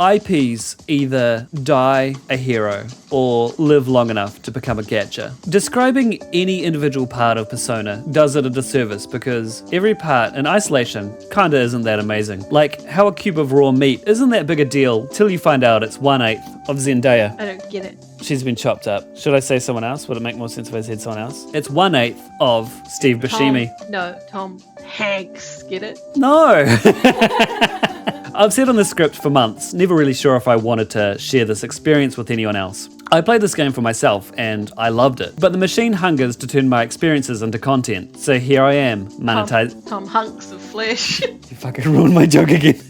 IPs either die a hero or live long enough to become a gacha. Describing any individual part of Persona does it a disservice because every part in isolation kinda isn't that amazing. Like how a cube of raw meat isn't that big a deal till you find out it's 1/8 of Zendaya. I don't get it. She's been chopped up. Should I say someone else? Would it make more sense if I said someone else? It's 1/8 of Steve Buscemi. Tom Hanks. Get it? No! I've said on the script for months, never really sure if I wanted to share this experience with anyone else. I played this game for myself and I loved it, but the machine hungers to turn my experiences into content, so here I am, monetized. Tom hunks of flesh. You fucking ruined my joke again.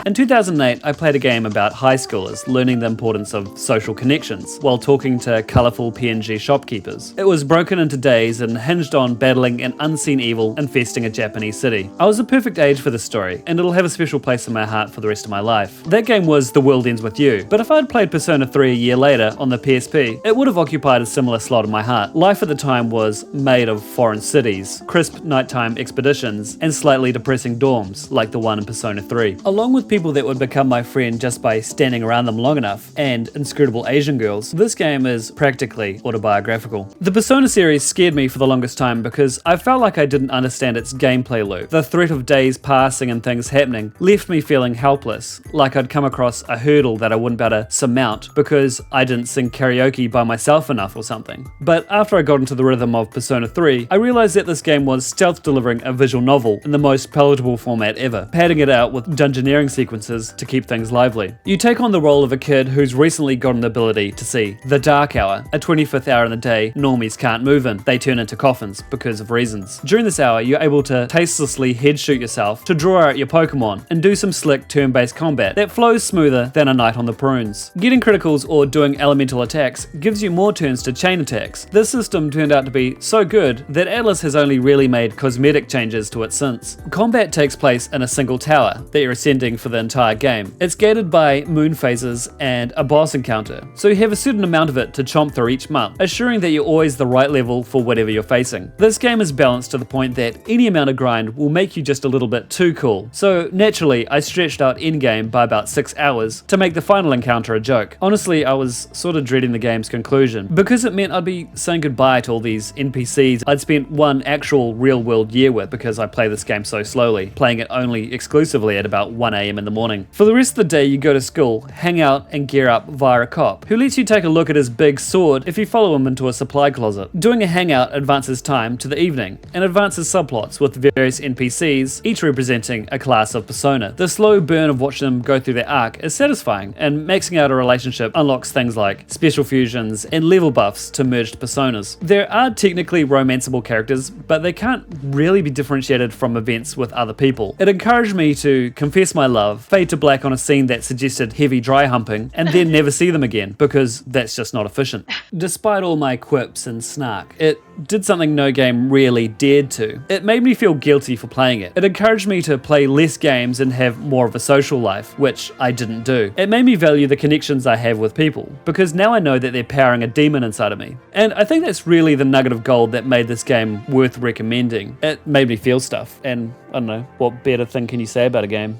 In 2008, I played a game about high schoolers learning the importance of social connections while talking to colourful PNG shopkeepers. It was broken into days and hinged on battling an unseen evil infesting a Japanese city. I was the perfect age for this story, and it'll have a special place in my heart for the rest of my life. That game was The World Ends With You, but if I'd played Persona 3 a year later on the PSP, it would have occupied a similar slot in my heart. Life at the time was made of foreign cities, crisp nighttime expeditions, and slightly depressing dorms, like the one in Persona 3. Along with people that would become my friend just by standing around them long enough, and inscrutable Asian girls, this game is practically autobiographical. The Persona series scared me for the longest time because I felt like I didn't understand its gameplay loop. The threat of days passing and things happening left me feeling helpless, like I'd come across a hurdle that I wouldn't be able to surmount because I didn't sing karaoke by myself enough or something. But after I got into the rhythm of Persona 3, I realized that this game was stealth delivering a visual novel in the most palatable format ever, padding it out with dungeoneering sequences to keep things lively. You take on the role of a kid who's recently got an ability to see the dark hour, a 25th hour in the day normies can't move in. They turn into coffins because of reasons. During this hour, you're able to tastelessly headshoot yourself to draw out your Pokemon and do some slick turn-based combat that flows smoother than a night on the prunes. Getting criticals or doing elemental attacks gives you more turns to chain attacks. This system turned out to be so good that Atlus has only really made cosmetic changes to it since. Combat takes place in a single tower that you're ascending for the entire game. It's gated by moon phases and a boss encounter, so you have a certain amount of it to chomp through each month, assuring that you're always the right level for whatever you're facing. This game is balanced to the point that any amount of grind will make you just a little bit too cool, so naturally I stretched out endgame by about 6 hours to make the final encounter a joke. Honestly, I was sort of dreading the game's conclusion, because it meant I'd be saying goodbye to all these NPCs I'd spent one actual real-world year with because I play this game so slowly, playing it only exclusively at about 1 AM in the morning. For the rest of the day you go to school, hang out and gear up via a cop, who lets you take a look at his big sword if you follow him into a supply closet. Doing a hangout advances time to the evening, and advances subplots with various NPCs, each representing a class of persona. The slow burn of watching them go through their arc is satisfying, and maxing out a relationship unlocks things like special fusions and level buffs to merged personas. There are technically romanceable characters, but they can't really be differentiated from events with other people. It encouraged me to confess my love, fade to black on a scene that suggested heavy dry humping, and then never see them again, because that's just not efficient. Despite all my quips and snark, it did something no game really dared to. It made me feel guilty for playing it. It encouraged me to play less games and have more of a social life, which I didn't do. It made me value the connections I have with people, because now I know that they're powering a demon inside of me. And I think that's really the nugget of gold that made this game worth recommending. It made me feel stuff, and I don't know, what better thing can you say about a game?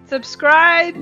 Subscribe!